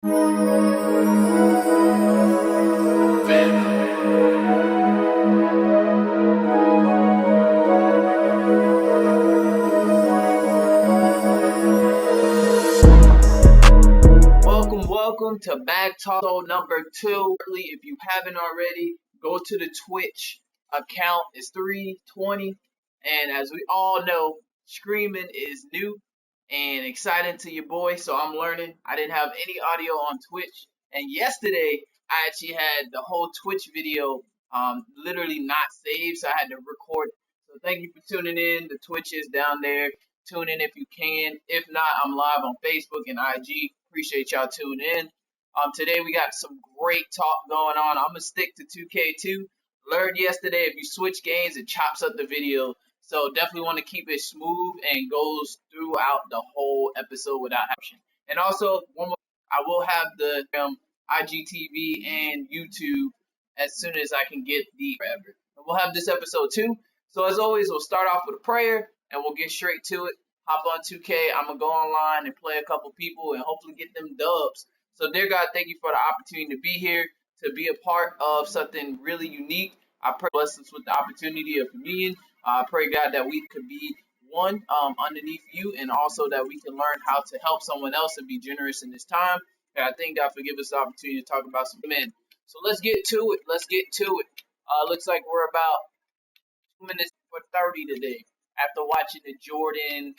Welcome to Bag Talk number 2. If you haven't already, go to the Twitch account. It's 320. And as we all know, screaming is new and exciting to your boy. So I'm learning. I didn't have any audio on Twitch. And yesterday, I actually had the whole Twitch video literally not saved. So I had to record. So thank you for tuning in. The Twitch is down there. Tune in if you can. If not, I'm live on Facebook and IG. Appreciate y'all tuning in. Today we got some great talk going on. I'm gonna stick to 2K2. Learned yesterday if you switch games, it chops up the video. So definitely want to keep it smooth and goes throughout the whole episode without action. And also, one more, I will have the IGTV and YouTube as soon as I can get the forever. And we'll have this episode too. So as always, we'll start off with a prayer and we'll get straight to it. Hop on 2K. I'm going to go online and play a couple people and hopefully get them dubs. So, dear God, thank you for the opportunity to be here, to be a part of something really unique. I pray bless us with the opportunity of communion. I pray, God, that we could be one underneath you and also that we can learn how to help someone else and be generous in this time. And I thank God for giving us the opportunity to talk about some men. So, let's get to it. Looks like we're about 2 minutes for 30 today after watching the Jordan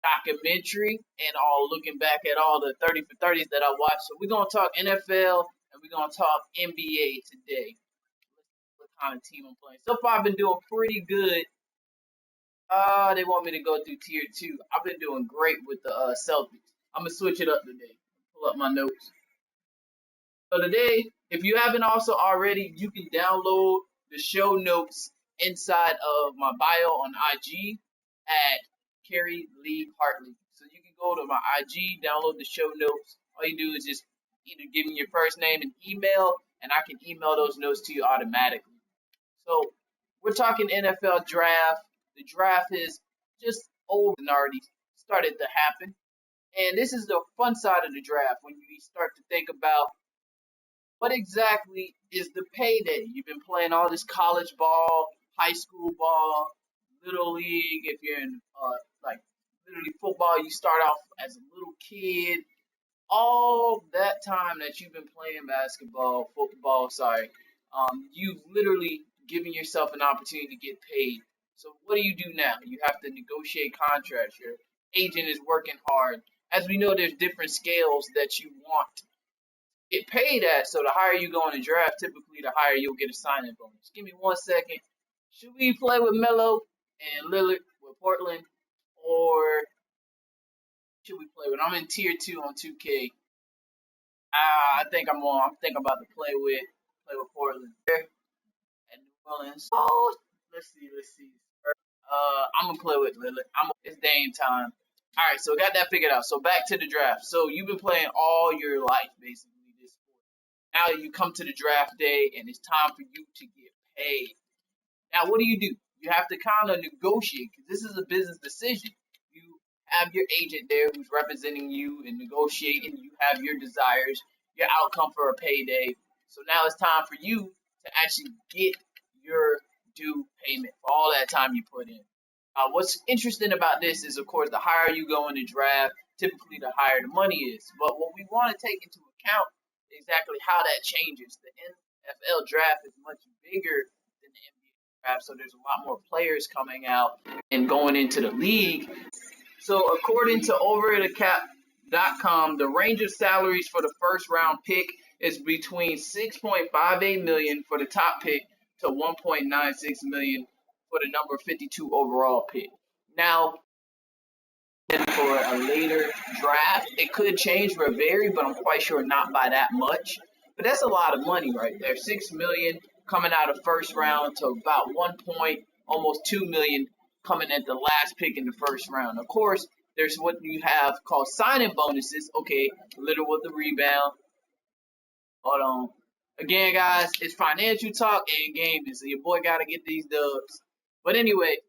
documentary and all looking back at all the 30 for 30s that I watched. So we're going to talk NFL and we're going to talk NBA today. What kind of team I'm playing. So far I've been doing pretty good. They want me to go through tier 2. I've been doing great with the Celtics. I'm going to switch it up today. Pull up my notes. So today, if you haven't also already, you can download the show notes inside of my bio on IG at Carrie Lee Hartley. So you can go to my IG, download the show notes. All you do is just either give me your first name and email, and I can email those notes to you automatically. So we're talking NFL draft. The draft is just over and already started to happen. And this is the fun side of the draft when you start to think about what exactly is the payday. You've been playing all this college ball, high school ball, little league. If you're in literally football, you start off as a little kid. All that time that you've been playing football, you've literally given yourself an opportunity to get paid. So what do you do now? You have to negotiate contracts. Your agent is working hard. As we know, there's different scales that you want to get paid at. So the higher you go in the draft, typically the higher you'll get a signing bonus. Give me 1 second. Should we play with Melo and Lillard with Portland, or should we play with? I'm in tier 2 on 2K. I think I'm about to play with Portland and New Orleans. Oh, let's see. I'm gonna play with Lillard. It's Dame time. All right, so got that figured out. So back to the draft. So you've been playing all your life basically this sport. Now you come to the draft day and it's time for you to get paid. Now what do? You have to kind of negotiate because this is a business decision. You have your agent there who's representing you and negotiating. You have your desires, your outcome for a payday. So now it's time for you to actually get your due payment for all that time you put in. What's interesting about this is, of course, the higher you go in the draft, typically the higher the money is. But what we want to take into account is exactly how that changes. The NFL draft is much bigger than the NBA draft, so there's a lot more players coming out and going into the league. So according to overthecap.com, the range of salaries for the first round pick is between $6.58 million for the top pick to $1.96 million for the number 52 overall pick. Now, for a later draft, it could change or vary, but I'm quite sure not by that much. But that's a lot of money right there. $6 million coming out of first round to about almost $2 million coming at the last pick in the first round. Of course, there's what you have called signing bonuses. Okay, little with the rebound. Hold on. Again, guys, it's financial talk and gaming, so your boy got to get these dubs. But anyway,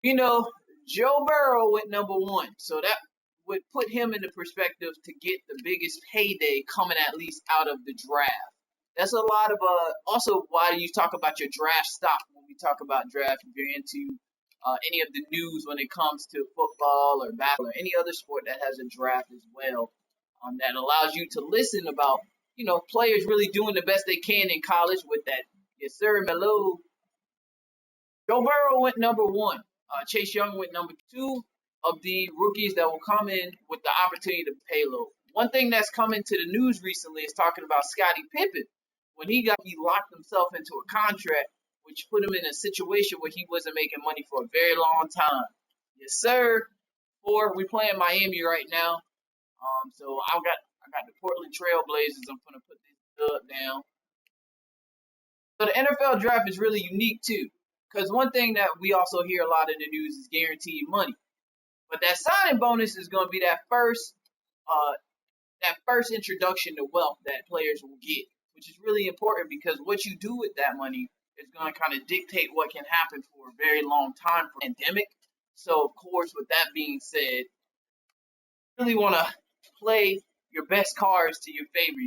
Joe Burrow went number 1. So that would put him in the perspective to get the biggest payday coming at least out of the draft. That's a lot of also why you talk about your draft stock when we talk about draft. If you're into any of the news when it comes to football or basketball or any other sport that has a draft as well, that allows you to listen about players really doing the best they can in college with that. Yes, sir, Melo. Joe Burrow went number one. Chase Young went number two of the rookies that will come in with the opportunity to pay low. One thing that's coming to the news recently is talking about Scottie Pippen. When he locked himself into a contract, which put him in a situation where he wasn't making money for a very long time. Yes, sir. Or we playing Miami right now. So I got the Portland Trail Blazers. I'm gonna put this dub down. So the NFL draft is really unique too, because one thing that we also hear a lot in the news is guaranteed money. But that signing bonus is going to be that first introduction to wealth that players will get, which is really important because what you do with that money is going to kind of dictate what can happen for a very long time for a pandemic. So, of course, with that being said, you really want to play your best cards to your favor.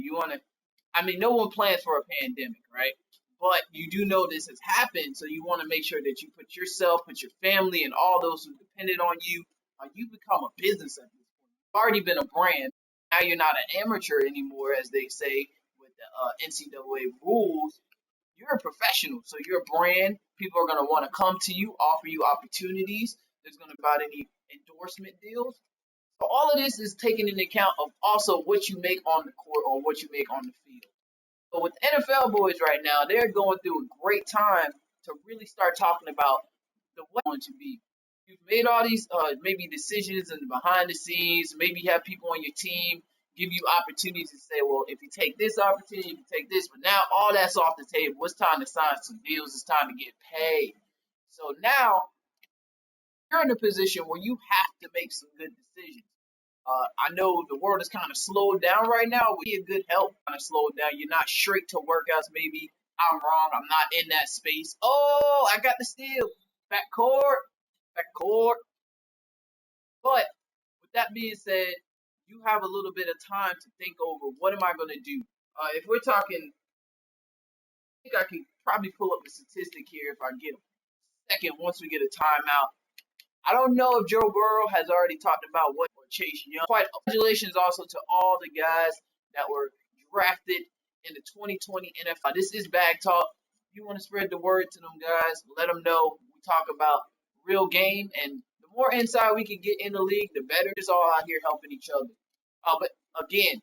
No one plans for a pandemic, right? But you do know this has happened, so you want to make sure that you put yourself, put your family, and all those who depended on you. You become a business at this point. You've already been a brand. Now you're not an amateur anymore, as they say with the NCAA rules. You're a professional, so you're a brand. People are going to want to come to you, offer you opportunities. There's going to be about any endorsement deals. So all of this is taken into account of also what you make on the court or what you make on the field. But with NFL boys right now, they're going through a great time to really start talking about the way going to be. You've made all these maybe decisions and behind the scenes. Maybe you have people on your team give you opportunities to say, well, if you take this opportunity, if you take this, but now all that's off the table. It's time to sign some deals. It's time to get paid. So now you're in a position where you have to make some good decisions. I know the world is kind of slowed down right now. We need a good help kind of slowed down. You're not straight to workouts. Maybe I'm wrong. I'm not in that space. Oh, I got the steal. Backcourt. But with that being said, you have a little bit of time to think over what am I going to do. If we're talking, I think I can probably pull up a statistic here if I get a second once we get a timeout. I don't know if Joe Burrow has already talked about what or Chase Young. Congratulations also to all the guys that were drafted in the 2020 NFL. This is Bag Talk. If you want to spread the word to them guys, let them know. We talk about real game, and the more insight we can get in the league, the better. It's all out here helping each other. But again,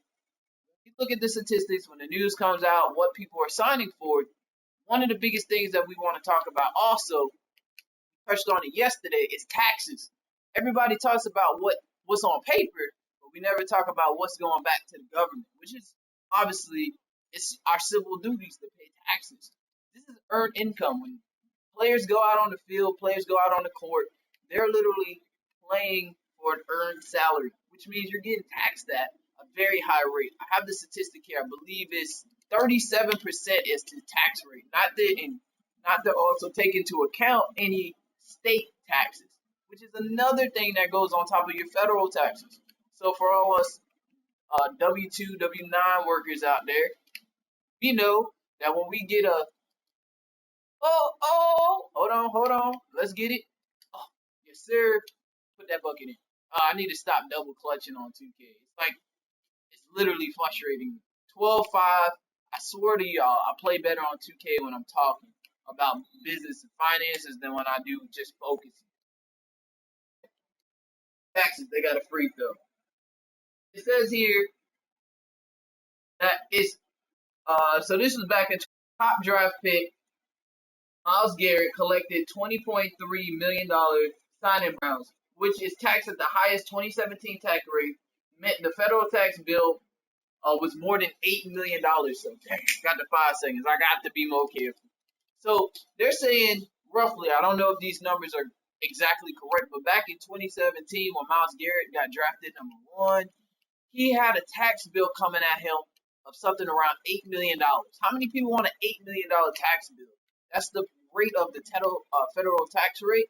you look at the statistics when the news comes out, what people are signing for. One of the biggest things that we want to talk about also, touched on it yesterday, is taxes. Everybody talks about what's on paper, but we never talk about what's going back to the government, which is obviously it's our civil duties to pay taxes. This is earned income. When players go out on the field, players go out on the court, they're literally playing for an earned salary, which means you're getting taxed at a very high rate. I have the statistic here. I believe it's 37% is the tax rate, not to also take into account any state taxes, which is another thing that goes on top of your federal taxes. So for all us W-2, W-9 workers out there, we know that when we get hold on, let's get it. Oh, yes, sir. Put that bucket in. I need to stop double clutching on 2K. It's literally frustrating. 12-5. I swear to y'all, I play better on 2K when I'm talking about business and finances than when I do just focusing. Taxes, they got a free throw. It says here that it's so this was back in top draft pick. Myles Garrett collected $20.3 million signing bonus, which is taxed at the highest 2017 tax rate. Meant the federal tax bill was more than $8 million. So got the 5 seconds. I got to be more careful. So they're saying roughly, I don't know if these numbers are exactly correct, but back in 2017 when Myles Garrett got drafted number 1, he had a tax bill coming at him of something around $8 million. How many people want an $8 million tax bill? That's the rate of the federal tax rate.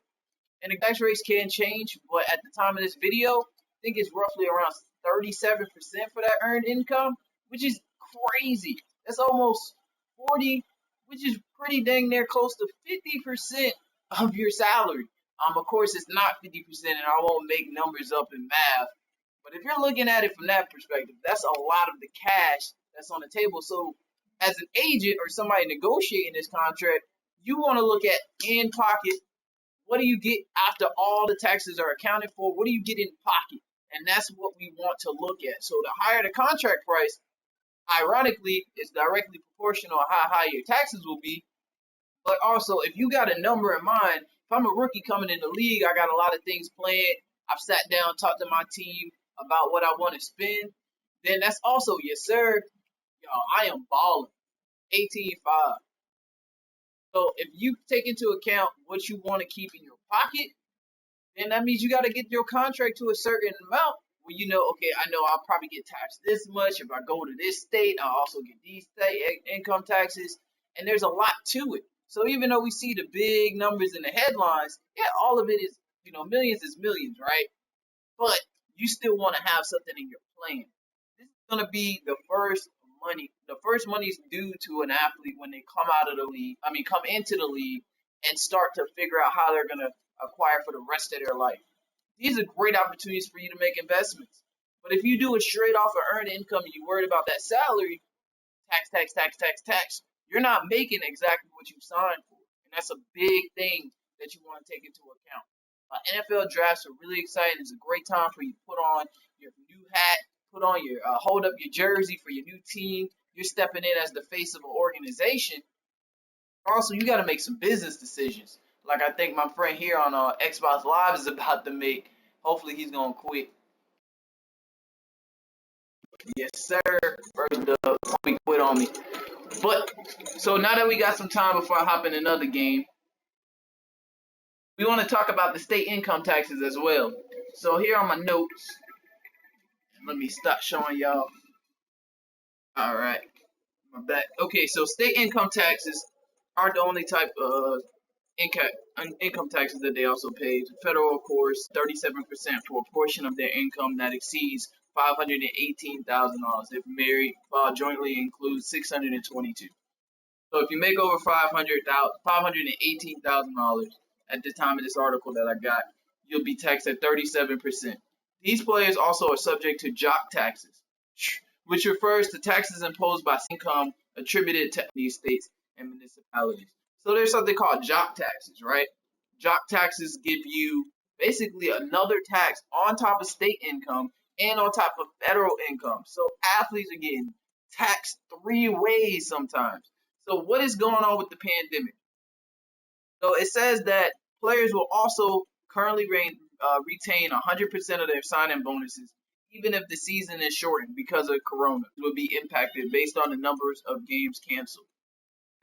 And the tax rates can change, but at the time of this video, think it's roughly around 37% for that earned income, which is crazy. That's almost 40, which is pretty dang near close to 50% of your salary. Of course, it's not 50%, and I won't make numbers up in math. But if you're looking at it from that perspective, that's a lot of the cash that's on the table. So, as an agent or somebody negotiating this contract, you want to look at in pocket. What do you get after all the taxes are accounted for? What do you get in pocket? And that's what we want to look at. So the higher the contract price, ironically, is directly proportional to how high your taxes will be. But also, if you got a number in mind, if I'm a rookie coming in the league, I got a lot of things planned. I've sat down, talked to my team about what I want to spend. Then that's also, yes, sir. Y'all, I am balling. 18.5. So if you take into account what you want to keep in your pocket, then that means you got to get your contract to a certain amount where you know, okay, I know I'll probably get taxed this much. If I go to this state, I'll also get these state income taxes. And there's a lot to it. So even though we see the big numbers in the headlines, yeah, all of it is, millions is millions, right? But you still want to have something in your plan. This is going to be the first money. The first money is due to an athlete when they come out of the league. Come into the league and start to figure out how they're going to acquire for the rest of their life. These are great opportunities for you to make investments. But if you do it straight off of earned income and you're worried about that salary, tax, you're not making exactly what you signed for. And that's a big thing that you want to take into account. NFL drafts are really exciting. It's a great time for you to put on your new hat, put on your hold up your jersey for your new team. You're stepping in as the face of an organization. Also, you got to make some business decisions. Like I think my friend here on Xbox Live is about to make. Hopefully, he's gonna quit. Yes, sir. First up, he quit on me. But so now that we got some time before I hop in another game, we want to talk about the state income taxes as well. So here are my notes. Let me stop showing y'all. All right, my back. Okay, so state income taxes aren't the only type of income taxes that they also pay. Federal, of course, 37% for a portion of their income that exceeds $518,000. If married, filed jointly, includes $622. So if you make over $518,000 at the time of this article that I got, you'll be taxed at 37%. These players also are subject to jock taxes, which refers to taxes imposed by income attributed to these states and municipalities. So there's something called jock taxes, right? Jock taxes give you basically another tax on top of state income and on top of federal income. So athletes are getting taxed three ways sometimes. So what is going on with the pandemic? So it says that players will also currently retain 100% of their sign-in bonuses, even if the season is shortened because of Corona. Will be impacted based on the numbers of games canceled.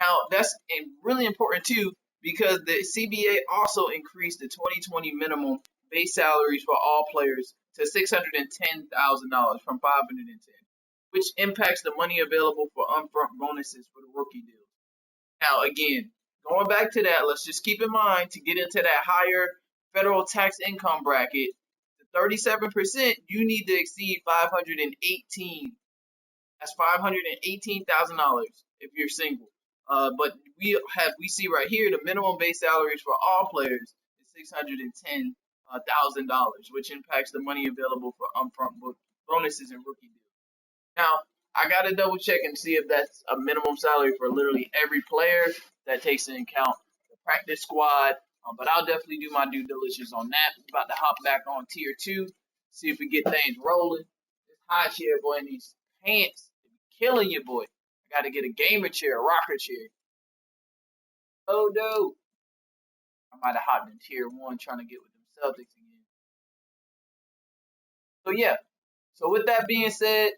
Now, that's really important too because the CBA also increased the 2020 minimum base salaries for all players to $610,000 from $510,000, which impacts the money available for upfront bonuses for the rookie deal. Now, again, going back to that, let's just keep in mind to get into that higher federal tax income bracket, the 37%, you need to exceed $518,000. That's $518,000 if you're single. But we see right here the minimum base salaries for all players is $610,000, which impacts the money available for upfront bonuses and rookie deals. Now, I gotta double check and see if that's a minimum salary for literally every player. That takes into account the practice squad. But I'll definitely do my due diligence on that. We're about to hop back on tier 2, see if we get things rolling. This high chair, boy, in these pants, killing you, boy. I gotta get a gamer chair, a rocker chair. Oh no. I might have hopped in tier 1 trying to get with them Celtics again. So yeah. So with that being said,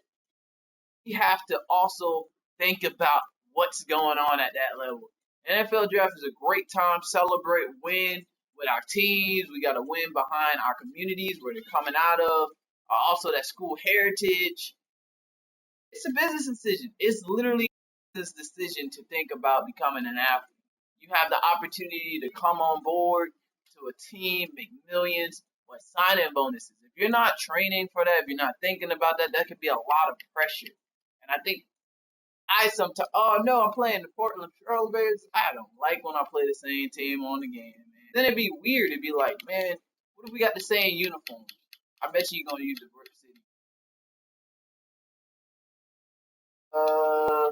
we have to also think about what's going on at that level. NFL draft is a great time to celebrate, win with our teams. We got to win behind our communities where they're coming out of. Also, that school heritage. It's a business decision. It's literally a business decision to think about becoming an athlete. You have the opportunity to come on board to a team, make millions, with sign-in bonuses. If If you're not training for that, if you're not thinking about that, that could be a lot of pressure. And I think I sometimes, oh no, I'm playing the Portland Trailblazers. I don't like when I play the same team on the game, man. Then it'd be weird. It'd be like, man, what if we got the same uniforms? I bet you're gonna use the Brick City. Uh,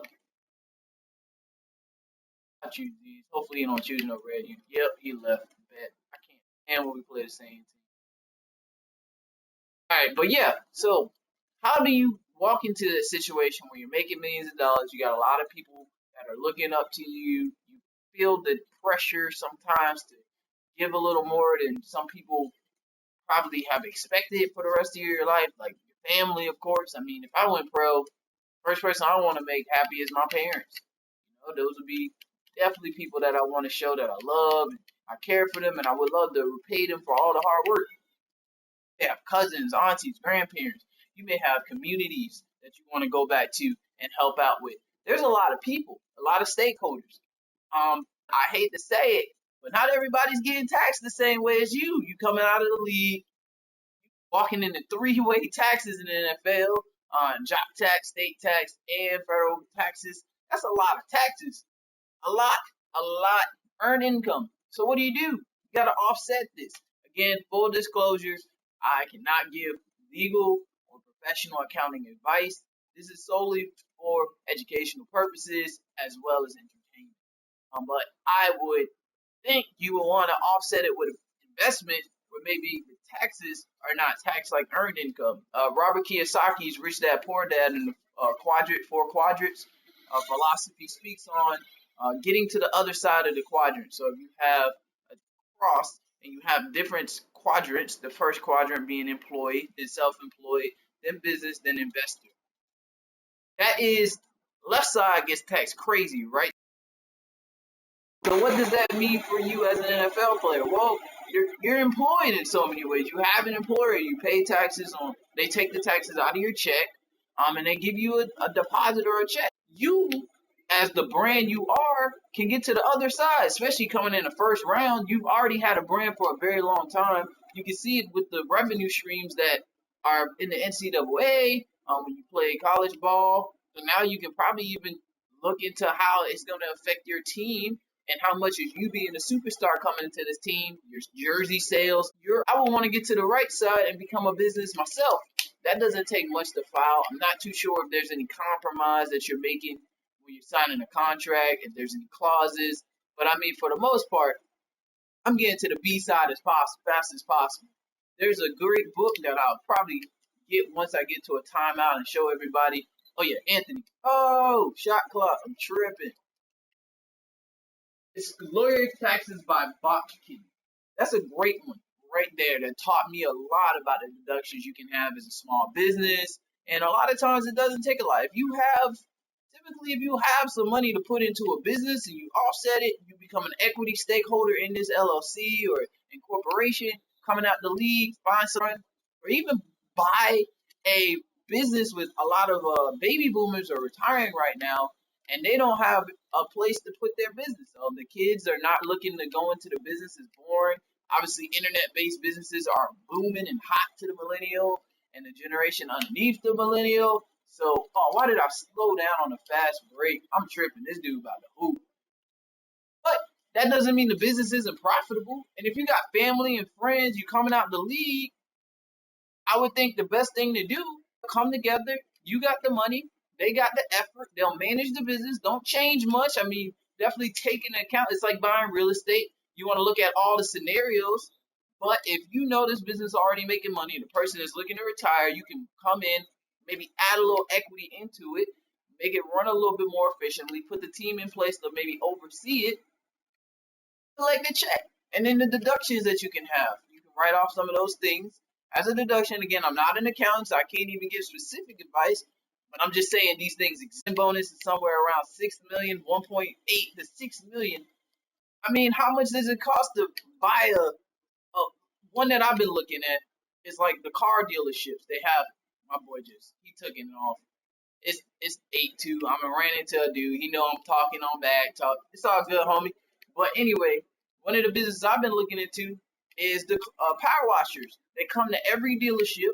I choose these. Hopefully you don't choose no red. Yep, he left. Bet I can't. And when we play the same team. All right, but yeah. So, how do you walk into a situation where you're making millions of dollars? You got a lot of people that are looking up to you. You feel the pressure sometimes to give a little more than some people probably have expected for the rest of your life, like your family, of course. I mean, if I went pro, first person I want to make happy is my parents. Those would be definitely people that I want to show that I love, and I care for them, and I would love to repay them for all the hard work. You have cousins, aunties, grandparents. You may have communities that you want to go back to and help out with. There's a lot of people, a lot of stakeholders. I hate to say it, but not everybody's getting taxed the same way as you. You coming out of the league, walking into three-way taxes in the NFL, job tax, state tax, and federal taxes. That's a lot of taxes. A lot earned income. So what do? You got to offset this. Again, full disclosures, I cannot give legal or professional accounting advice. This is solely for educational purposes as well as entertainment. But I would think you would want to offset it with investment where maybe the taxes are not taxed like earned income. Robert Kiyosaki's Rich Dad Poor Dad in the four quadrants philosophy speaks on getting to the other side of the quadrant. So if you have a cross and you have different quadrants, the first quadrant being employee, then self-employed, then business, then investor. That is, left side gets taxed crazy, right? So what does that mean for you as an NFL player? Well, you're employed in so many ways. You have an employer. You pay taxes on. They take the taxes out of your check, and they give you a deposit or a check. You, as the brand you are, can get to the other side. Especially coming in the first round, you've already had a brand for a very long time. You can see it with the revenue streams that are in the NCAA when you play college ball. So now you can probably even look into how it's going to affect your team and how much is you being a superstar coming into this team, your jersey sales. I would want to get to the right side and become a business myself. That doesn't take much to file. I'm not too sure if there's any compromise that you're making when you're signing a contract, if there's any clauses. But I mean, for the most part, I'm getting to the B side as fast as possible. There's a great book that I'll probably get once I get to a timeout and show everybody. Oh yeah, Anthony. Oh, shot clock. I'm tripping. It's Lawyer Taxes by Botkin. That's a great one right there that taught me a lot about the deductions you can have as a small business. And a lot of times it doesn't take a lot. Typically, if you have some money to put into a business and you offset it, you become an equity stakeholder in this LLC or incorporation, coming out the league, find someone, or even buy a business with a lot of baby boomers are retiring right now and they don't have a place to put their business. The kids are not looking to go into the business. It's boring. Obviously, internet-based businesses are booming and hot to the millennial and the generation underneath the millennial. So, why did I slow down on a fast break? I'm tripping. This dude about to hoop. But that doesn't mean the business isn't profitable. And if you got family and friends, you coming out the league, I would think the best thing to do, come together. You got the money. They got the effort. They'll manage the business. Don't change much. I mean, definitely take into account. It's like buying real estate. You want to look at all the scenarios. But if you know this business is already making money, the person is looking to retire, you can come in, maybe add a little equity into it, make it run a little bit more efficiently, put the team in place to maybe oversee it, collect the check. And then the deductions that you can have. You can write off some of those things as a deduction. Again, I'm not an accountant, so I can't even give specific advice. But I'm just saying these things exist. Bonus is somewhere around 6 million, 1.8 to 6 million. I mean, how much does it cost to buy a one that I've been looking at is like the car dealerships. They have my boy he took it off. It's 8-2. I'm ran into a dude. He know I'm talking on back talk. It's all good, homie. But anyway, one of the businesses I've been looking into is the power washers. They come to every dealership.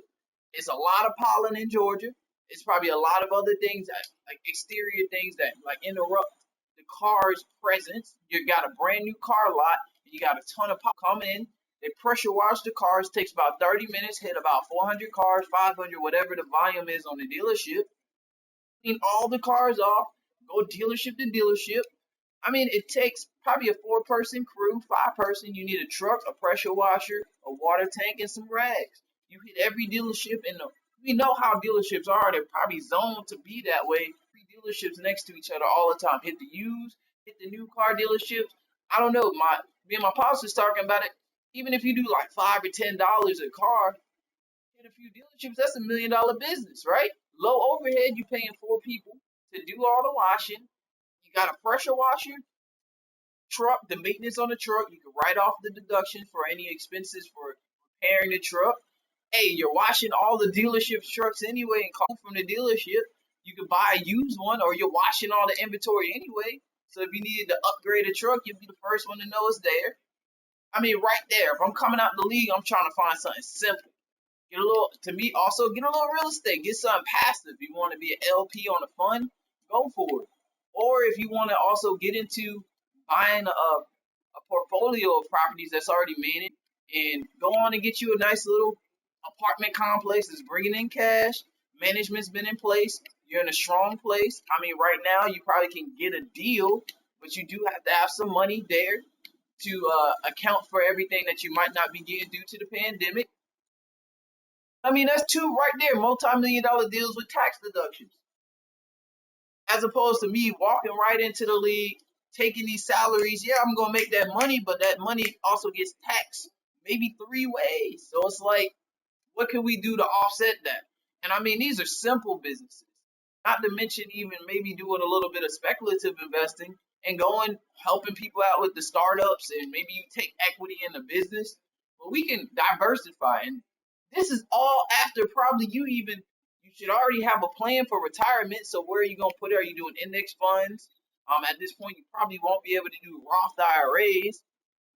It's a lot of pollen in Georgia. It's probably a lot of other things, like exterior things that like interrupt the car's presence. You got a brand new car lot, and you got a ton of pollen come in. They pressure wash the cars. Takes about 30 minutes. Hit about 400 cars, 500, whatever the volume is on the dealership. Clean all the cars off. Go dealership to dealership. I mean, it takes probably a 4-person crew, 5-person. You need a truck, a pressure washer, a water tank, and some rags. You hit every dealership we know how dealerships are. They're probably zoned to be that way. 3 dealerships next to each other all the time. Hit the used, hit the new car dealerships. I don't know. Me and my pops was talking about it. Even if you do like $5 or $10 a car, hit a few dealerships. That's $1 million business, right? Low overhead. You paying 4 people to do all the washing. You got a pressure washer, truck, the maintenance on the truck. You can write off the deduction for any expenses for repairing the truck. Hey, you're washing all the dealership's trucks anyway and call from the dealership. You can buy a used one, or you're washing all the inventory anyway. So if you needed to upgrade a truck, you'll be the first one to know it's there. I mean, right there. If I'm coming out the league, I'm trying to find something simple. Get a little, to me, also get a little real estate. Get something passive. If you want to be an LP on a fund, go for it. Or if you want to also get into buying a portfolio of properties that's already managed and go on and get you a nice little apartment complex that's bringing in cash. Management's been in place. You're in a strong place. I mean, right now you probably can get a deal, but you do have to have some money there to account for everything that you might not be getting due to the pandemic. I mean, that's 2 right there, multi-million-dollar deals with tax deductions. As opposed to me walking right into the league, taking these salaries. Yeah, I'm gonna make that money, but that money also gets taxed maybe 3 ways. So it's like, what can we do to offset that? And I mean, these are simple businesses. Not to mention even maybe doing a little bit of speculative investing and going helping people out with the startups, and maybe you take equity in the business. But we can diversify, and this is all after probably you should already have a plan for retirement. So where are you gonna put it? Are you doing index funds? At this point, you probably won't be able to do Roth IRAs,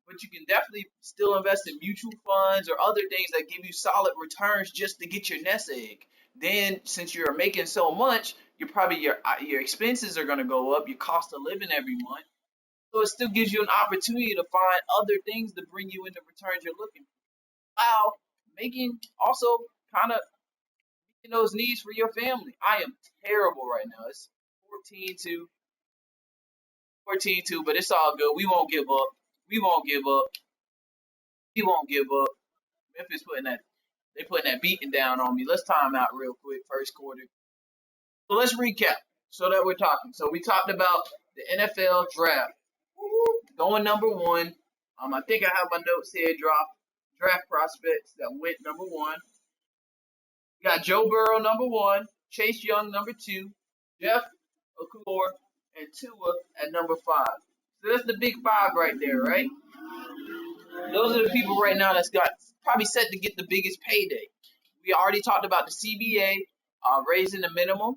but you can definitely still invest in mutual funds or other things that give you solid returns just to get your nest egg. Then, since you're making so much, you're probably your expenses are going to go up, your cost of living every month. So it still gives you an opportunity to find other things to bring you in the returns you're looking for, while making also kind of meeting those needs for your family. I am terrible right now. It's 14-2, 14-2, but it's all good. We won't give up. We won't give up. We won't give up. Memphis putting that beating down on me. Let's time out real quick, first quarter. So let's recap so that we're talking. So we talked about the NFL draft. Going number 1. I think I have my notes here, draft prospects that went number 1. We got Joe Burrow number 1, Chase Young number 2, Jeff Okufor, and Tua at number 5. So that's the big 5 right there, right? Those are the people right now that's got probably set to get the biggest payday. We already talked about the CBA raising the minimum.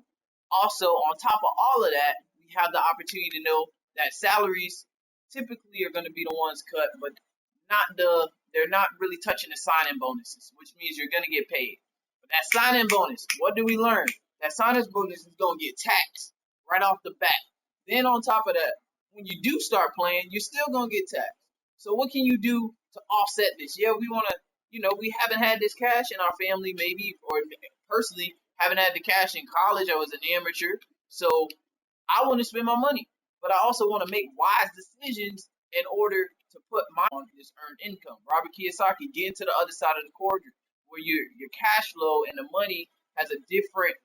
Also, on top of all of that, we have the opportunity to know that salaries typically are going to be the ones cut, but they're not really touching the sign-in bonuses, which means you're going to get paid. But that sign-in bonus, what do we learn? That sign-in bonus is going to get taxed right off the bat. Then on top of that, when you do start playing, you're still going to get taxed. So what can you do to offset this? Yeah, we want to, we haven't had this cash in our family, maybe, or personally, haven't had the cash in college. I was an amateur. So I want to spend my money, but I also want to make wise decisions in order to put my on this earned income. Robert Kiyosaki, getting to the other side of the quadrant, where your cash flow and the money has a different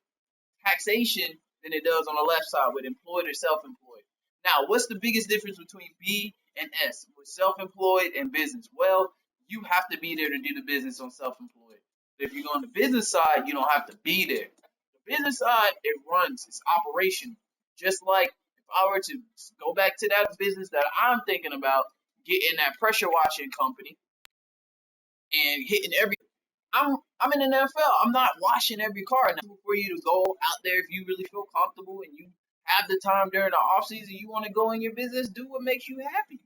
taxation than it does on the left side with employed or self-employed. Now, what's the biggest difference between B and S with self-employed and business? Well, you have to be there to do the business on self-employed. But if you go on the business side, you don't have to be there. The business side, it runs, it's operational. Just like if I were to go back to that business that I'm thinking about, getting that pressure washing company and hitting every. I'm in the NFL. I'm not washing every car. Now, for you to go out there if you really feel comfortable and you have the time during the off season, you want to go in your business, do what makes you happy,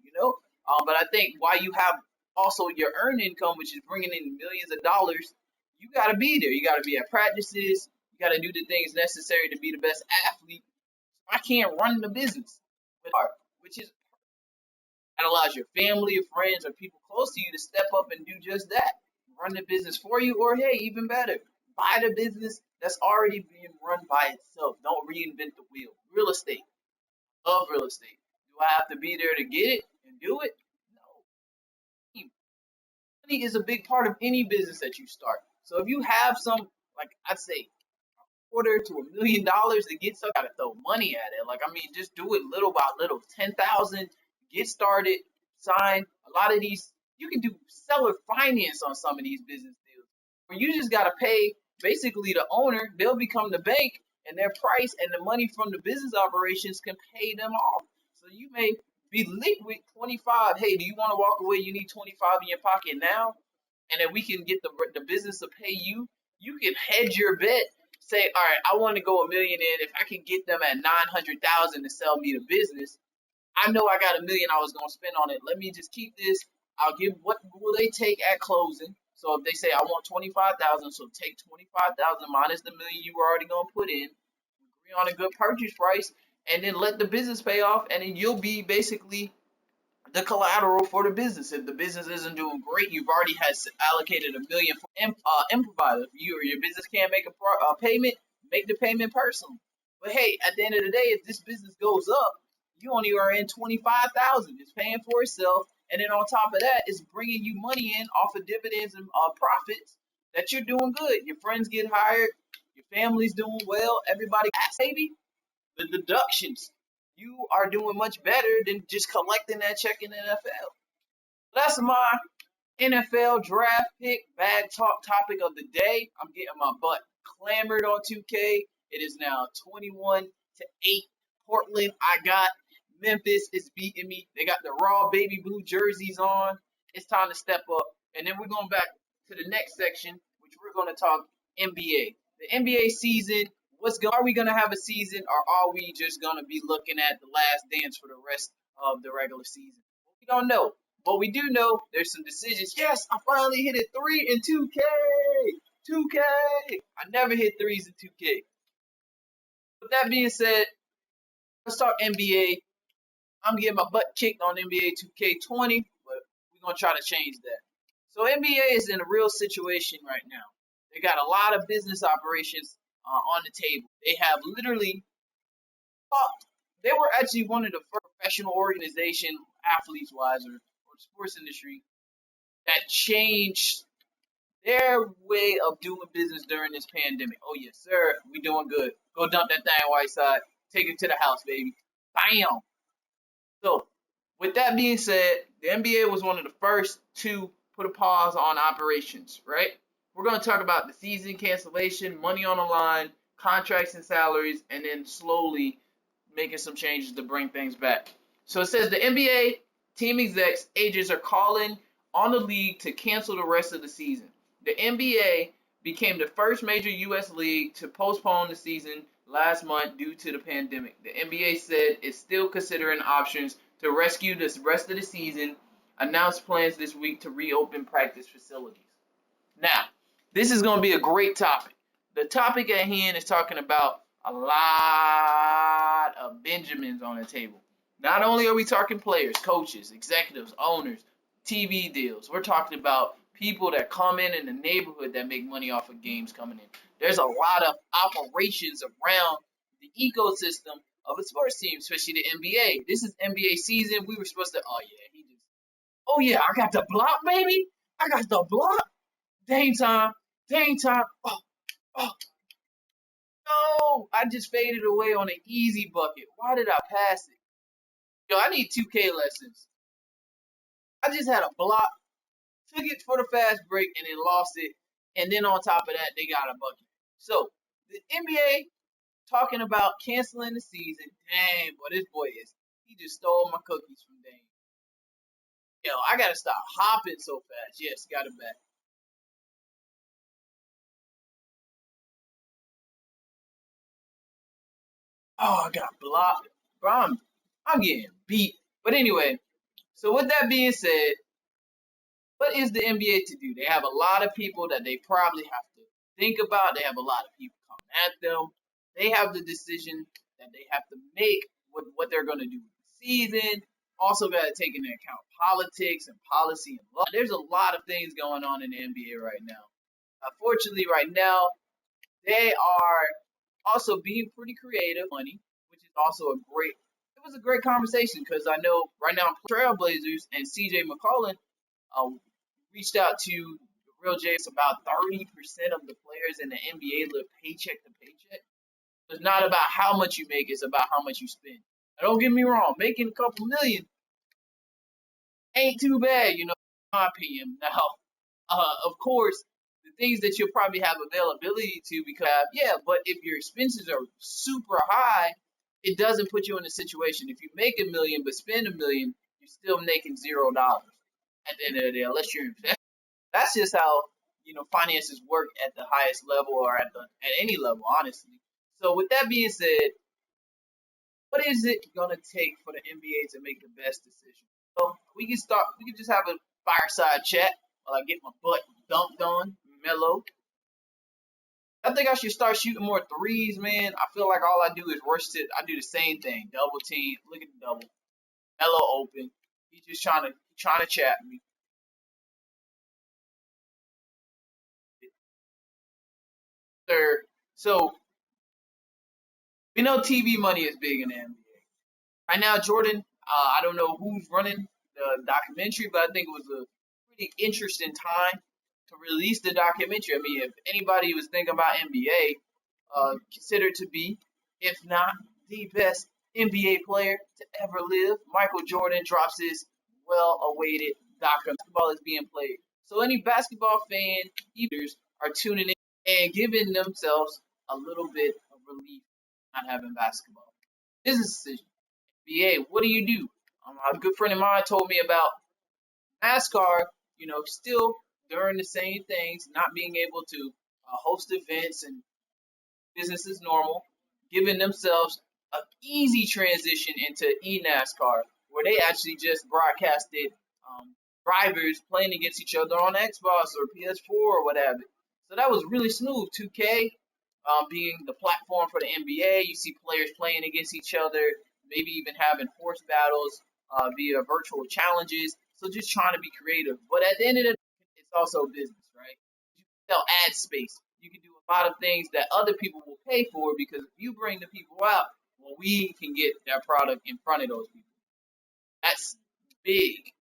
But I think why you have also your earned income, which is bringing in millions of dollars, you got to be there. You got to be at practices. You got to do the things necessary to be the best athlete. I can't run the business with art, which is that allows your family or friends or people close to you to step up and do just that. Run the business for you, or hey, even better, buy the business that's already being run by itself. Don't reinvent the wheel. Real estate. Love real estate. Do I have to be there to get it and do it? No. Money is a big part of any business that you start. So if you have some, like I'd say, quarter to $1 million to get started, gotta throw money at it. Like I mean, just do it little by little. 10,000, get started, sign. A lot of these you can do seller finance on some of these business deals, where you just gotta pay basically the owner. They'll become the bank, and their price and the money from the business operations can pay them off. So you may be liquid 25. Hey, do you want to walk away? You need 25 in your pocket now, and then we can get the business to pay you. You can hedge your bet. Say, all right, I want to go $1 million in. If I can get them at 900,000 to sell me the business, I know I got $1 million I was gonna spend on it. Let me just keep this. I'll give what will they take at closing. So if they say I want 25,000, so take 25,000 minus the $1 million you were already gonna put in, agree on a good purchase price, and then let the business pay off, and then you'll be basically the collateral for the business. If the business isn't doing great, you've already allocated $1 million for improviser. If you or your business can't make a payment, make the payment personally. But hey, at the end of the day, if this business goes up, you only are in 25,000. It's paying for itself, and then on top of that, it's bringing you money in off of dividends and profits that you're doing good. Your friends get hired, your family's doing well, everybody, baby, the deductions. You are doing much better than just collecting that check in the NFL. That's my NFL draft pick bag talk topic of the day. I'm getting my butt clamored on 2K. It is now 21-8. Portland, I got Memphis is beating me. They got the raw baby blue jerseys on. It's time to step up. And then we're going back to the next section, which we're going to talk NBA. The NBA season. Are we gonna have a season, or are we just gonna be looking at the last dance for the rest of the regular season? We don't know, but we do know there's some decisions. Yes, I finally hit a 3 in 2K. 2K. I never hit threes in 2K. With that being said, let's talk NBA. I'm getting my butt kicked on NBA 2K20, but we're gonna try to change that. So NBA is in a real situation right now. They got a lot of business operations on the table. They have literally they were actually one of the first professional organization, athletes wise or sports industry, that changed their way of doing business during this pandemic. Oh yes, sir, we doing good. Go dump that thing, Whiteside. Take it to the house, baby. Bam. So, with that being said, the NBA was one of the first to put a pause on operations, right? We're going to talk about the season cancellation, money on the line, contracts and salaries, and then slowly making some changes to bring things back. So it says the NBA team execs, agents are calling on the league to cancel the rest of the season. The NBA became the first major U.S. league to postpone the season last month due to the pandemic. The NBA said it's still considering options to rescue the rest of the season, announced plans this week to reopen practice facilities. Now, this is going to be a great topic. The topic at hand is talking about a lot of Benjamins on the table. Not only are we talking players, coaches, executives, owners, TV deals, we're talking about people that come in the neighborhood that make money off of games coming in. There's a lot of operations around the ecosystem of a sports team, especially the NBA. This is NBA season. We were supposed to, oh yeah, I got the block, baby. I got the block. Dame time. Oh, no. I just faded away on an easy bucket. Why did I pass it? Yo, I need 2K lessons. I just had a block, took it for the fast break, and then lost it. And then on top of that, they got a bucket. So, the NBA talking about canceling the season. Dang, boy, this boy he just stole my cookies from Dame. Yo, I gotta stop hopping so fast. Yes, got it back. Oh, I got blocked. Bro, I'm getting beat. But anyway, so with that being said, What is the NBA to do? They have a lot of people that they probably have to think about. They have a lot of people coming at them. They have the decision that they have to make with what they're going to do with the season. Also, got to take into account politics and policy and law. There's a lot of things going on in the NBA right now. Unfortunately, right now, they are also being pretty creative, money, which is also a great. It was a great conversation because I know right now Trailblazers and CJ McCollum uh, reached out to the Real J's. About 30% of the players in the NBA live paycheck to paycheck. It's not about how much you make; it's about how much you spend. Now, don't get me wrong, making a couple million ain't too bad, in my opinion. Now, of course, the things that you'll probably have availability to because yeah, but if your expenses are super high, it doesn't put you in a situation. If you make a million but spend a million, you're still making $0 at the end of the day, unless you're investing. That's just how finances work at the highest level or at any level, honestly. So with that being said, what is it gonna take for the NBA to make the best decision? So we can start. We can just have a fireside chat while I get my butt dunked on, mellow. I think I should start shooting more threes, man. I feel like all I do is rush it. I do the same thing, double team. Look at the double, mellow open. He's just trying to chat me. Third, so we know TV money is big in the NBA. Right now, Jordan, I don't know who's running the documentary, but I think it was a pretty interesting time to release the documentary. I mean, if anybody was thinking about NBA, considered to be, if not the best NBA player to ever live, Michael Jordan drops his well-awaited documentary. Basketball is being played. So any basketball fan, either are tuning in and giving themselves a little bit of relief not having basketball. Business decision. BA, what do you do? A good friend of mine told me about NASCAR, still doing the same things, not being able to host events and business as normal, giving themselves an easy transition into eNASCAR, where they actually just broadcasted drivers playing against each other on Xbox or PS4 or whatever. So that was really smooth. 2K being the platform for the NBA, you see players playing against each other, maybe even having horse battles via virtual challenges. So just trying to be creative. But at the end of the day, it's also business, right? You can sell ad space. You can do a lot of things that other people will pay for because if you bring the people out, well, we can get that product in front of those people. That's big.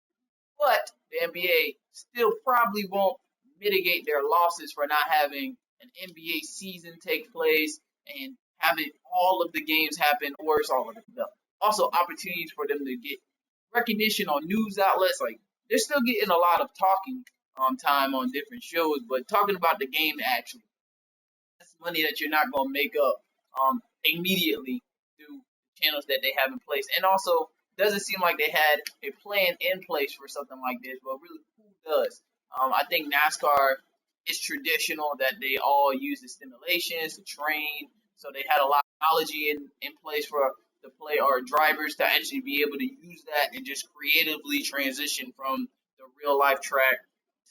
But the NBA still probably won't mitigate their losses for not having an NBA season take place and having all of the games happen, or it's all of them. Also, opportunities for them to get recognition on news outlets. Like they're still getting a lot of talking time on different shows, but talking about the game actually, that's money that you're not going to make up immediately through channels that they have in place. And also, doesn't seem like they had a plan in place for something like this, but really, who does? I think NASCAR is traditional that they all use the simulations to train, so they had a lot of technology in place for the play or drivers to actually be able to use that and just creatively transition from the real life track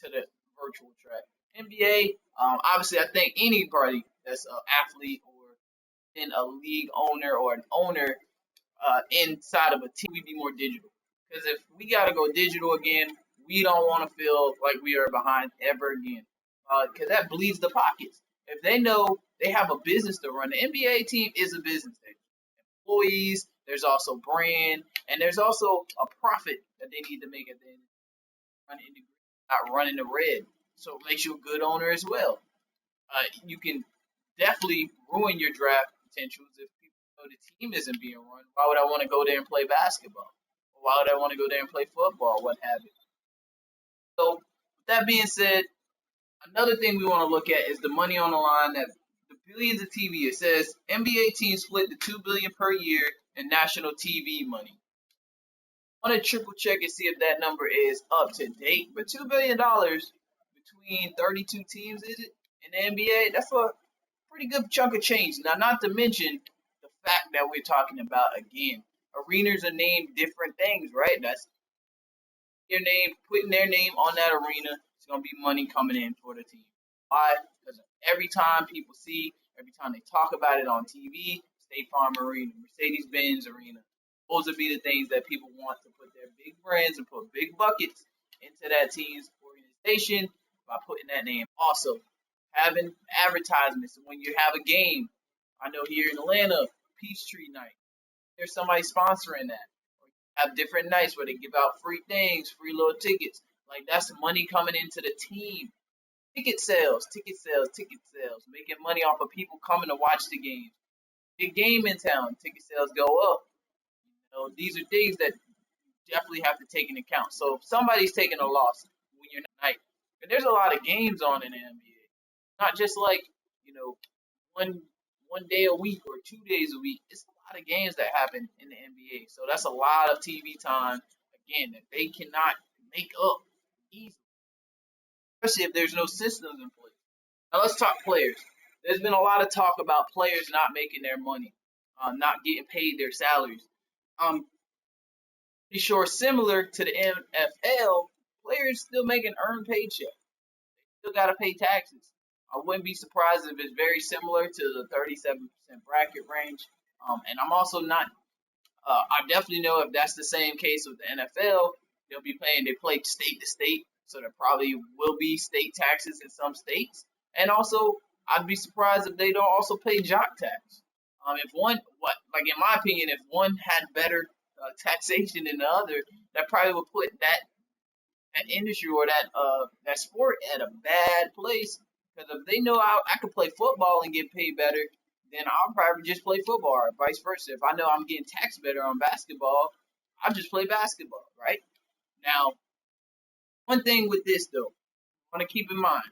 to the virtual track. NBA, obviously, I think anybody that's an athlete or in a league owner or an owner inside of a team, we'd be more digital. Because if we got to go digital again, we don't want to feel like we are behind ever again. Because that bleeds the pockets. If they know they have a business to run, the NBA team is a business. There's employees, there's also brand, and there's also a profit that they need to make at the end. Not running the red. So it makes you a good owner as well. You can definitely ruin your draft potentials if people know the team isn't being run. Why would I want to go there and play basketball? Or why would I want to go there and play football? What have you? So, with that being said, another thing we want to look at is the money on the line that the billions of TV. It says NBA teams split the $2 billion per year in national TV money. I want to triple check and see if that number is up to date. But $2 billion between 32 teams, is it in the NBA? That's a pretty good chunk of change. Now, not to mention the fact that we're talking about again, arenas are named different things, right? That's putting their name on that arena, it's gonna be money coming in for the team. Why? Because every time people see, every time they talk about it on TV, State Farm Arena, Mercedes-Benz Arena, those would be the things that people want to put their big brands and put big buckets into that team's organization by putting that name. Also, having advertisements when you have a game. I know here in Atlanta, Peachtree Night, there's somebody sponsoring that. Or have different nights where they give out free things, free little tickets. Like that's money coming into the team. Ticket sales, making money off of people coming to watch the game. Big game in town, ticket sales go up. These are things that you definitely have to take into account. So if somebody's taking a loss when you're not, and there's a lot of games on in the NBA, not just like one one day a week or 2 days a week. It's a lot of games that happen in the NBA. So that's a lot of TV time again that they cannot make up easily, especially if there's no systems in place. Now let's talk players. There's been a lot of talk about players not making their money, not getting paid their salaries. Um, Pretty sure similar to the NFL, players still make an earned paycheck. Still got to pay taxes. I wouldn't be surprised if it's very similar to the 37% bracket range. And I'm also not. I definitely know if that's the same case with the NFL, they play state to state, so there probably will be state taxes in some states. And also, I'd be surprised if they don't also pay jock tax. If one, in my opinion, if one had better taxation than the other, that probably would put that industry or that sport at a bad place. Because if they know I could play football and get paid better, then I'll probably just play football or vice versa. If I know I'm getting taxed better on basketball, I'll just play basketball, right? Now, one thing with this though, I want to keep in mind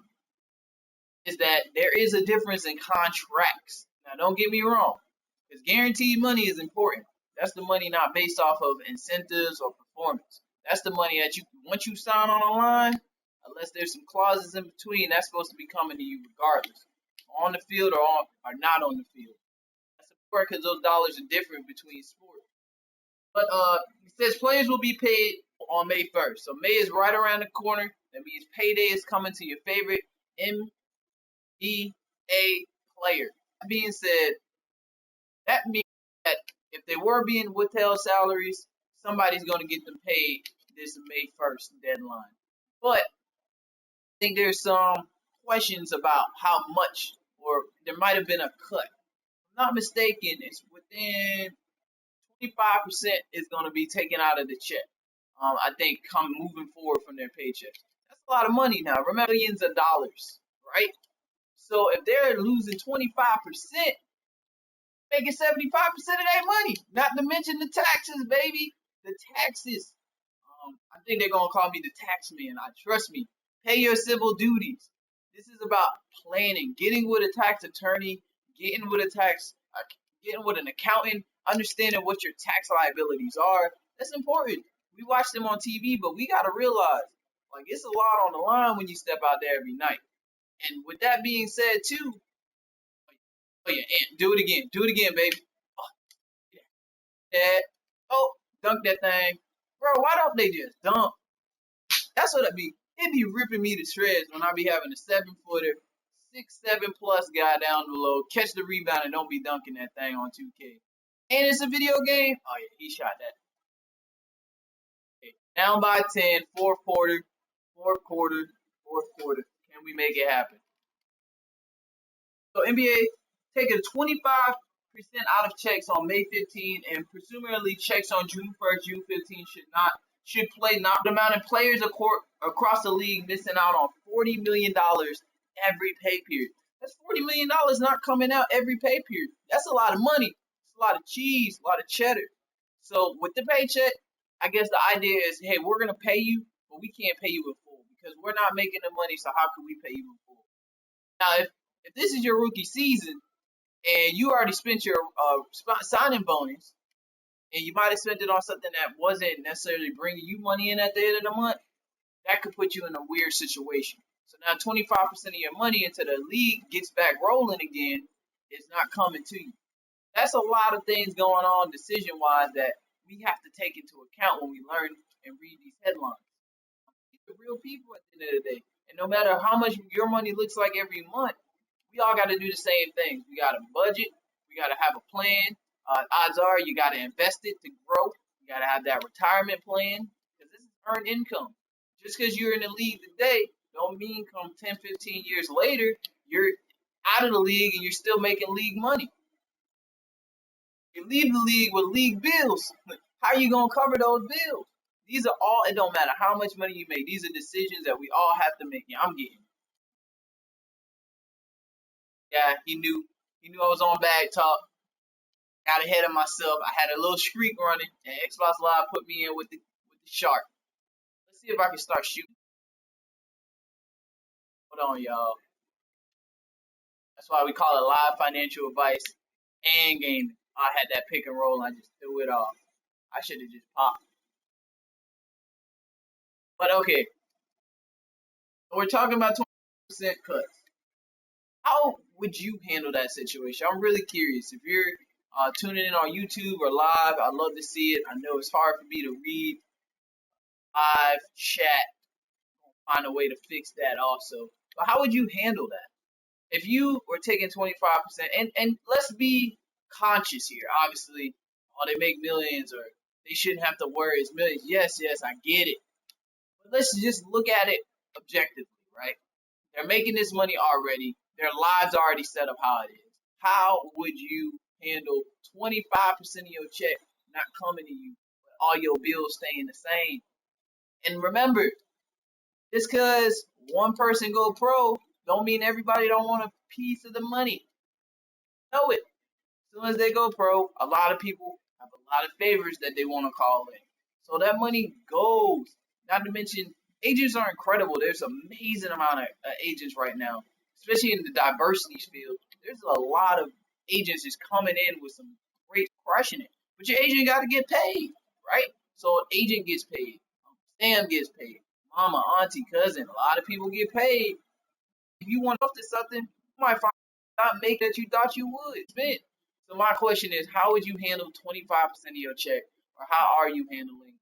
is that there is a difference in contracts. Now, don't get me wrong, because guaranteed money is important. That's the money not based off of incentives or performance. That's the money that once you sign on a line, unless there's some clauses in between, that's supposed to be coming to you regardless, on the field or not on the field. That's important because those dollars are different between sports. But it says players will be paid on May 1st. So May is right around the corner. That means payday is coming to your favorite NBA player. That being said, that means that if they were being withheld salaries, somebody's going to get them paid this May 1st deadline. But I think there's some questions about how much, or there might have been a cut. If I'm not mistaken, it's within 25% is going to be taken out of the check. I think come moving forward from their paychecks. That's a lot of money now. Remember, millions of dollars, right? So if they're losing 25%, making 75% of that money. Not to mention the taxes, baby. The taxes. I think they're gonna call me the tax man. Trust me. Pay your civil duties. This is about planning, getting with a tax attorney, getting with an accountant, understanding what your tax liabilities are. That's important. We watch them on TV, but we gotta realize, like, it's a lot on the line when you step out there every night. And with that being said, too, oh yeah, and do it again, baby. Oh, yeah. Oh, dunk that thing, bro. Why don't they just dunk? That's what it be ripping me to shreds when I be having a 7-footer, 6'7" plus guy down below catch the rebound and don't be dunking that thing on 2K. And it's a video game. Oh yeah, he shot that. Okay. Down by 10, fourth quarter. Can we make it happen? So NBA taking 25% out of checks on May 15 and presumably checks on June 1st, June 15 should play not the amount of players across the league missing out on $40 million every pay period. That's $40 million not coming out every pay period. That's a lot of money. It's a lot of cheese, a lot of cheddar. So with the paycheck, I guess the idea is, hey, we're gonna pay you, but we can't pay you in full because we're not making the money. So how can we pay you in full? Now, if this is your rookie season and you already spent your signing bonus, and you might have spent it on something that wasn't necessarily bringing you money in at the end of the month, that could put you in a weird situation. So now 25% of your money into the league gets back rolling again is not coming to you. That's a lot of things going on decision-wise that we have to take into account when we learn and read these headlines. We're real people at the end of the day. And no matter how much your money looks like every month, we all got to do the same things. We got to budget. We got to have a plan. Odds are you got to invest it to grow. You got to have that retirement plan because this is earned income. Just because you're in the league today, don't mean come 10, 15 years later, you're out of the league and you're still making league money. You leave the league with league bills. How are you going to cover those bills? These are all, it don't matter how much money you make. These are decisions that we all have to make. Yeah, I'm getting. Yeah, he knew. He knew I was on bag talk. Got ahead of myself. I had a little streak running, and Xbox Live put me in with the shark. Let's see if I can start shooting. Hold on, y'all. That's why we call it live financial advice and gaming. I had that pick and roll, and I just threw it off. I should have just popped. But okay, so we're talking about 20% cuts. How would you handle that situation? I'm really curious. If you're tuning in on YouTube or live, I'd love to see it. I know it's hard for me to read live chat. Find a way to fix that also. But how would you handle that? If you were taking 25%, and let's be conscious here. Obviously, oh, they make millions or they shouldn't have to worry. It's millions. Yes, I get it. But let's just look at it objectively, right? They're making this money already. Their lives already set up how it is. How would you handle 25% of your check not coming to you, but all your bills staying the same? And remember, just because one person go pro, don't mean everybody don't want a piece of the money. Know it. As soon as they go pro, a lot of people have a lot of favors that they want to call in. So that money goes. Not to mention, agents are incredible. There's an amazing amount of agents right now, especially in the diversity field. There's a lot of agents just coming in with some great crushing it. But your agent got to get paid, right? So an agent gets paid. Sam gets paid. Mama, auntie, cousin, a lot of people get paid. If you want to something, you might find not make that you thought you would spend. So my question is, how would you handle 25% of your check, or how are you handling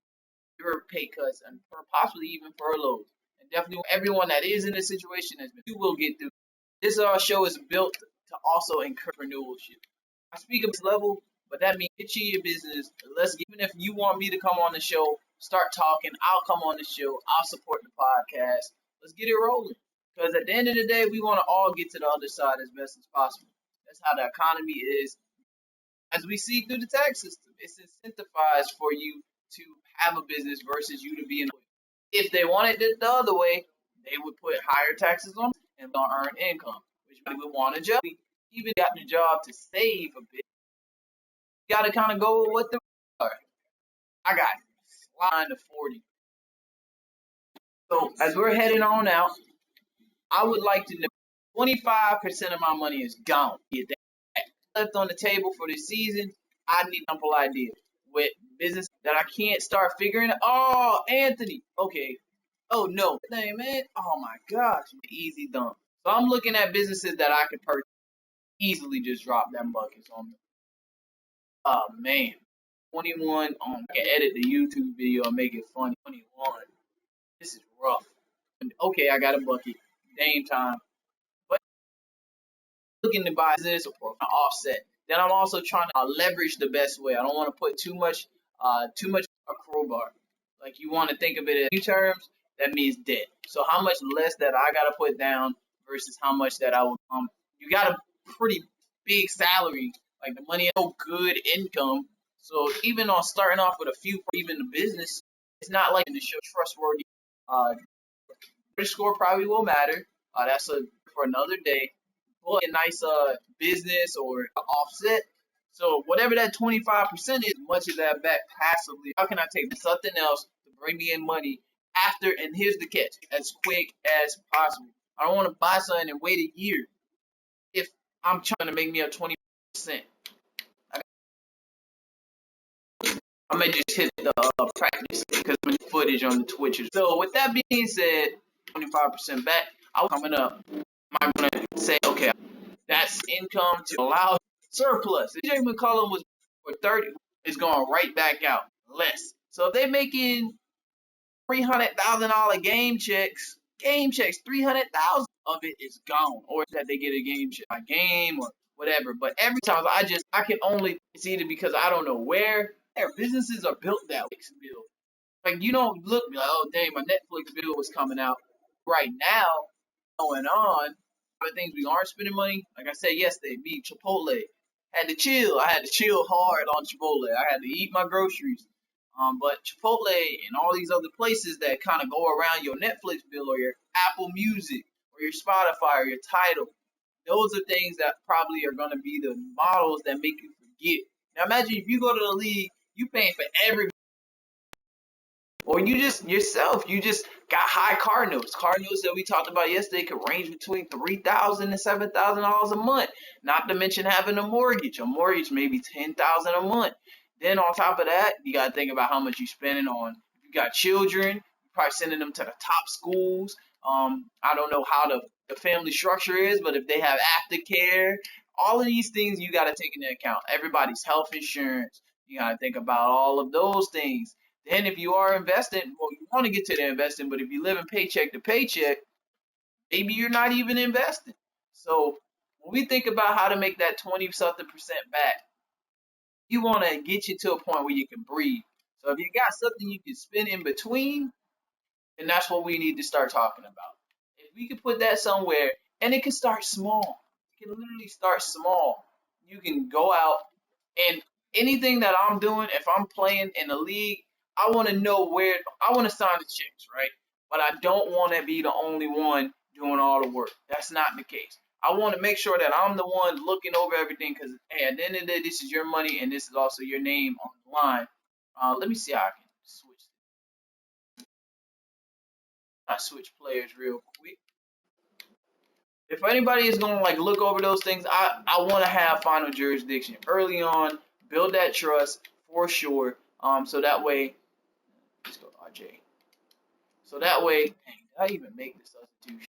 your pay cuts and possibly even furloughs? And definitely everyone that is in this situation, you will get through. This show is built to also encourage entrepreneurship. I speak of this level, but that means get you your business. Even if you want me to come on the show, start talking. I'll come on the show. I'll support the podcast. Let's get it rolling. Because at the end of the day, we want to all get to the other side as best as possible. That's how the economy is. As we see through the tax system, it's incentivized for you to have a business versus you to be an employee. If they wanted it the other way, they would put higher taxes on and don't earn income, which we would want a job. Even got the job to save a bit. You got to kind of go with what the are. I got line to 40. So as we're heading on out, I would like to know 25% of my money is gone. Get that left on the table for this season. I need a simple idea with business that I can't start figuring. Oh, Anthony. Okay. Oh no, dang man. Oh my gosh, easy done. So I'm looking at businesses that I could purchase easily. Just drop them buckets on me. Oh man, 21 on. I can edit the YouTube video and make it funny. 21. This is rough. Okay, I got a bucket. Dame time. But looking to buy this or offset. Then I'm also trying to leverage the best way. I don't want to put too much a crowbar. Like you want to think of it in terms, that means debt. So how much less that I gotta put down versus how much that I will you got a pretty big salary, like the money is no good income. So even on starting off with a few for even the business, it's not like to show trustworthy credit score probably will matter. That's for another day. But a nice business or offset. So whatever that 25% is, much of that back passively. How can I take something else to bring me in money after? And here's the catch: as quick as possible. I don't want to buy something and wait a year. If I'm trying to make me a 20%, I may just hit the practice because of the footage on the Twitch. So with that being said, 25% back. I'm coming up. I'm gonna say, okay, that's income to allow surplus. If Jay McCollum was for 30, it's going right back out less. So if they're making $300,000 game checks, 300,000 of it is gone, or that they get a game check, a game or whatever. But every time I can only, it's either because I don't know where their businesses are built that way. Like you don't look like, oh dang, my Netflix bill was coming out right now. Going on, the things we aren't spending money. Like I said yesterday, me Chipotle had to chill. I had to chill hard on Chipotle. I had to eat my groceries. But Chipotle and all these other places that kind of go around your Netflix bill or your Apple Music or your Spotify or your Tidal, those are things that probably are going to be the models that make you forget. Now imagine if you go to the league, you paying for every, or you just yourself, you just got high car notes. Car notes that we talked about yesterday could range between $3,000 and $7,000 a month. Not to mention having a mortgage. A mortgage maybe $10,000 a month. Then on top of that, you gotta think about how much you're spending on. If you got children, you're probably sending them to the top schools. I don't know how the family structure is, but if they have aftercare, all of these things you gotta take into account. Everybody's health insurance. You gotta think about all of those things. Then if you are investing, well, you want to get to the investing, but if you live in paycheck to paycheck, maybe you're not even investing. So when we think about how to make that 20 something percent back, you want to get you to a point where you can breathe. So if you got something you can spend in between, then that's what we need to start talking about. If we can put that somewhere, and it can start small. It can literally start small. You can go out and anything that I'm doing, if I'm playing in a league, I want to know where I want to sign the checks, right? But I don't want to be the only one doing all the work. That's not the case. I want to make sure that I'm the one looking over everything because, hey, at the end of the day, this is your money and this is also your name on the line. Let me see how I can switch. I switch players real quick. If anybody is gonna like look over those things, I want to have final jurisdiction early on, build that trust for sure. So that way, let's go RJ. So that way, dang, did I even make the substitution?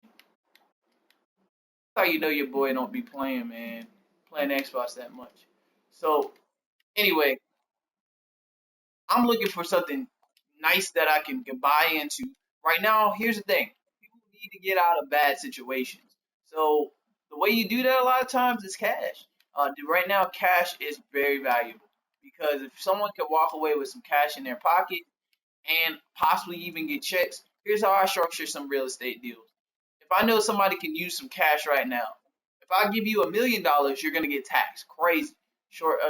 That's how you know your boy don't be playing, man, playing Xbox that much. So anyway, I'm looking for something nice that I can buy into. Right now, here's the thing: people need to get out of bad situations. So the way you do that a lot of times is cash. Right now, cash is very valuable because if someone can walk away with some cash in their pocket and possibly even get checks, here's how I structure some real estate deals. If I know somebody can use some cash right now, if I give you $1 million, you're gonna get taxed. Crazy.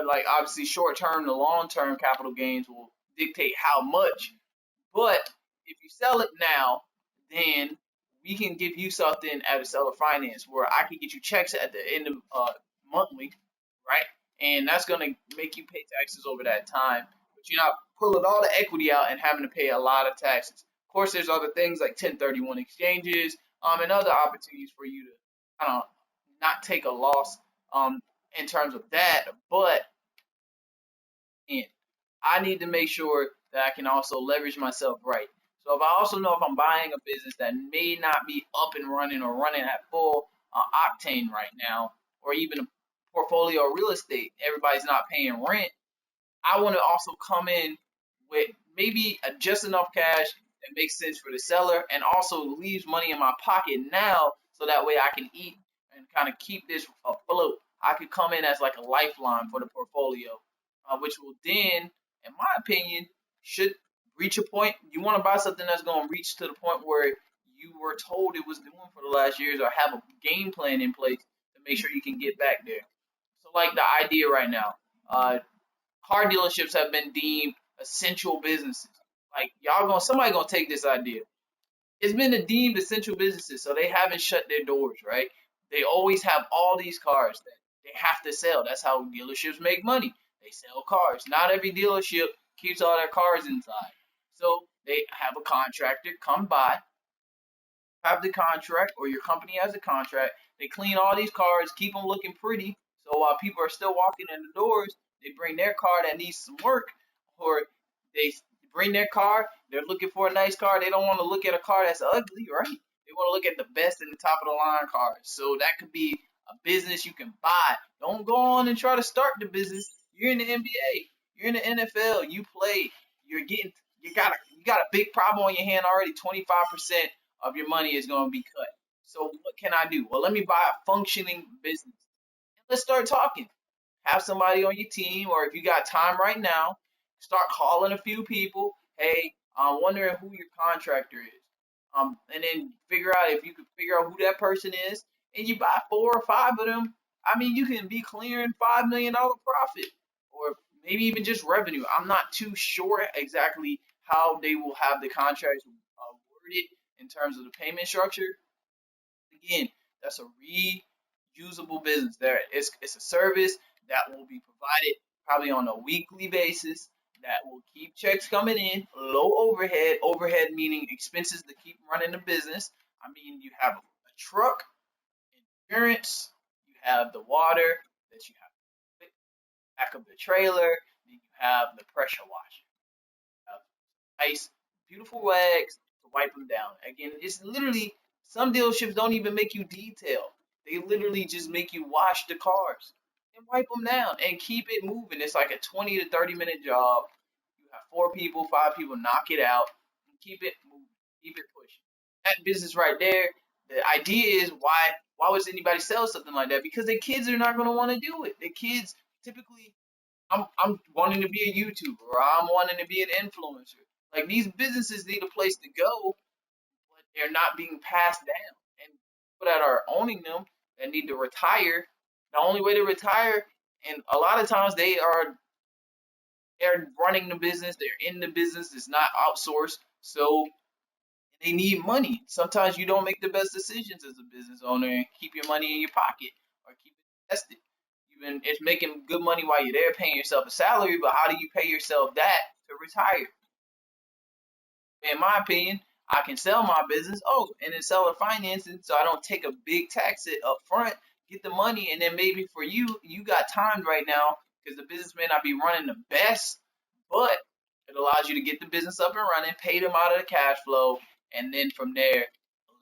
Like obviously, short term to long term capital gains will dictate how much. But if you sell it now, then we can give you something at a seller finance where I can get you checks at the end of monthly, right? And that's gonna make you pay taxes over that time. But you're not pulling all the equity out and having to pay a lot of taxes. Of course, there's other things like 1031 exchanges, and other opportunities for you to kind of not take a loss in terms of that. But and I need to make sure that I can also leverage myself right. So if I also know if I'm buying a business that may not be up and running or running at full octane right now, or even a portfolio of real estate, everybody's not paying rent. I want to also come in with maybe just enough cash that makes sense for the seller and also leaves money in my pocket now so that way I can eat and kind of keep this afloat. I could come in as like a lifeline for the portfolio, which will then, in my opinion, should reach a point. You want to buy something that's going to reach to the point where you were told it was doing for the last years or have a game plan in place to make sure you can get back there. So, like the idea right now, car dealerships have been deemed essential businesses. Like somebody gonna take this idea. It's been deemed essential businesses, so they haven't shut their doors, right? They always have all these cars that they have to sell. That's how dealerships make money. They sell cars. Not every dealership keeps all their cars inside. So they have a contractor come by, have the contract, or your company has a contract. They clean all these cars, keep them looking pretty. So while people are still walking in the doors, they bring their car that needs some work, or they bring their car. They're looking for a nice car. They don't want to look at a car that's ugly, right? They want to look at the best and the top of the line cars. So that could be a business you can buy. Don't go on and try to start the business. You're in the NBA. You're in the NFL. You play. You you got a big problem on your hand already. 25% of your money is going to be cut. So what can I do? Well, let me buy a functioning business. Let's start talking. Have somebody on your team, or if you got time right now, start calling a few people. Hey, I'm wondering who your contractor is. And then figure out if you can figure out who that person is, and you buy 4 or 5 of them. I mean, you can be clearing $5 million profit, or maybe even just revenue. I'm not too sure exactly how they will have the contracts worded in terms of the payment structure. Again, that's a reusable business. It's a service that will be provided probably on a weekly basis that will keep checks coming in, low overhead, overhead meaning expenses to keep running the business. I mean, you have a truck, insurance, you have the water that you have to back of the trailer, then you have the pressure washer, you have nice, beautiful rags to wipe them down. Again, it's literally some dealerships don't even make you detail. They literally just make you wash the cars and wipe them down and keep it moving. It's like a 20 to 30 minute job. You have 4 people, 5 people, knock it out and keep it moving, keep it pushing. That business right there. The idea is why would anybody sell something like that? Because the kids are not going to want to do it. The kids typically I'm wanting to be a YouTuber, or I'm wanting to be an influencer. Like these businesses need a place to go, but they're not being passed down. And people that are owning them that need to retire, the only way to retire, and a lot of times they're running the business, they're in the business, it's not outsourced, so they need money. Sometimes you don't make the best decisions as a business owner and keep your money in your pocket or keep it invested. Even it's making good money while you're there, paying yourself a salary, but how do you pay yourself that to retire? In my opinion, I can sell my business, and then sell the financing so I don't take a big tax hit up front, get the money, and then maybe for you got time right now because the business may not be running the best, but it allows you to get the business up and running, pay them out of the cash flow, and then from there,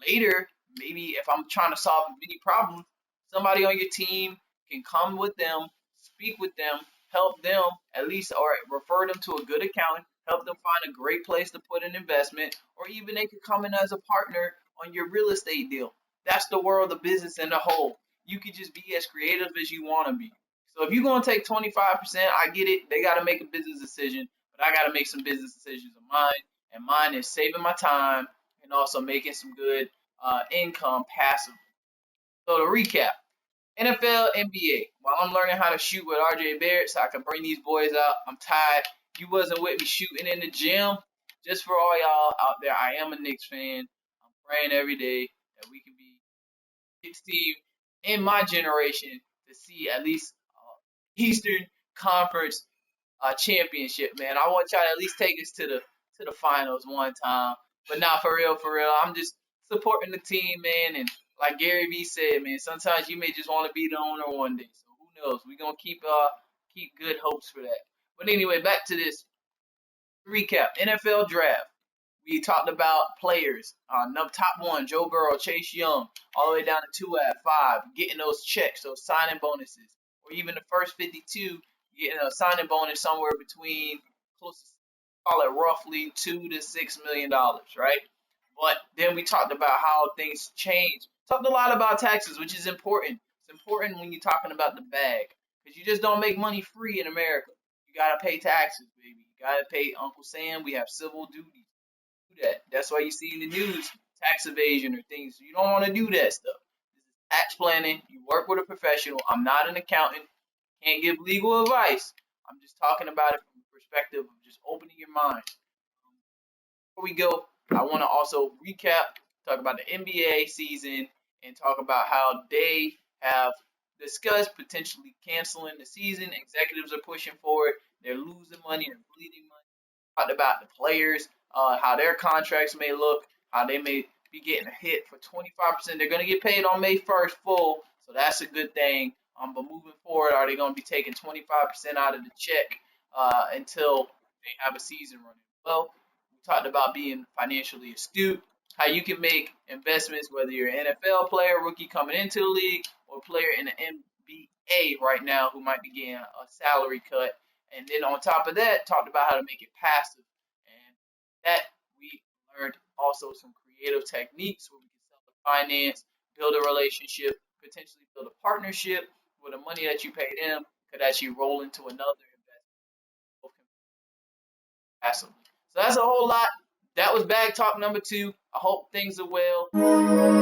later, maybe if I'm trying to solve any problem, somebody on your team can come with them, speak with them, help them at least, or refer them to a good accountant, help them find a great place to put an investment, or even they could come in as a partner on your real estate deal. That's the world of business in a whole. You could just be as creative as you want to be. So if you're gonna take 25%, I get it. They got to make a business decision, but I got to make some business decisions of mine, and mine is saving my time and also making some good income passive. So to recap, NFL, NBA. While I'm learning how to shoot with RJ Barrett so I can bring these boys out, I'm tired. You wasn't with me shooting in the gym. Just for all y'all out there, I am a Knicks fan. I'm praying every day that we can be Knicks team in my generation to see at least Eastern Conference championship, man. I want y'all to at least take us to the finals one time. But not for real. I'm just supporting the team, man. And like Gary Vee said, man, sometimes you may just want to be the owner one day. So who knows? We're gonna keep good hopes for that. But anyway, back to this recap. NFL draft. We talked about players. Top one, Joe Burrow, Chase Young, all the way down to two at 5, getting those checks, those signing bonuses, or even the first 52, getting a signing bonus somewhere between close to call it roughly $2 to $6 million, right? But then we talked about how things change. Talked a lot about taxes, which is important. It's important when you're talking about the bag because you just don't make money free in America. You gotta pay taxes, baby. You gotta pay Uncle Sam. We have civil duties do that. That's why you see in the news tax evasion or things. You don't want to do that stuff. This is tax planning. You work with a professional. I'm not an accountant. Can't give legal advice. I'm just talking about it from the perspective of just opening your mind. Before we go, I want to also recap, talk about the NBA season, and talk about how they have discussed potentially canceling the season. Executives are pushing for it. They're losing money. They're bleeding money. Talked about the players, how their contracts may look, how they may be getting a hit for 25%. They're going to get paid on May 1st full, so that's a good thing. But moving forward, are they going to be taking 25% out of the check until they have a season running? Well, we talked about being financially astute, how you can make investments, whether you're an NFL player, rookie coming into the league, or a player in the NBA right now who might be getting a salary cut. And then on top of that, talked about how to make it passive. And that, we learned also some creative techniques where we can sell the finance, build a relationship, potentially build a partnership where the money that you pay them could actually roll into another investment passively. So that's a whole lot. That was bag talk number 2. I hope things are well.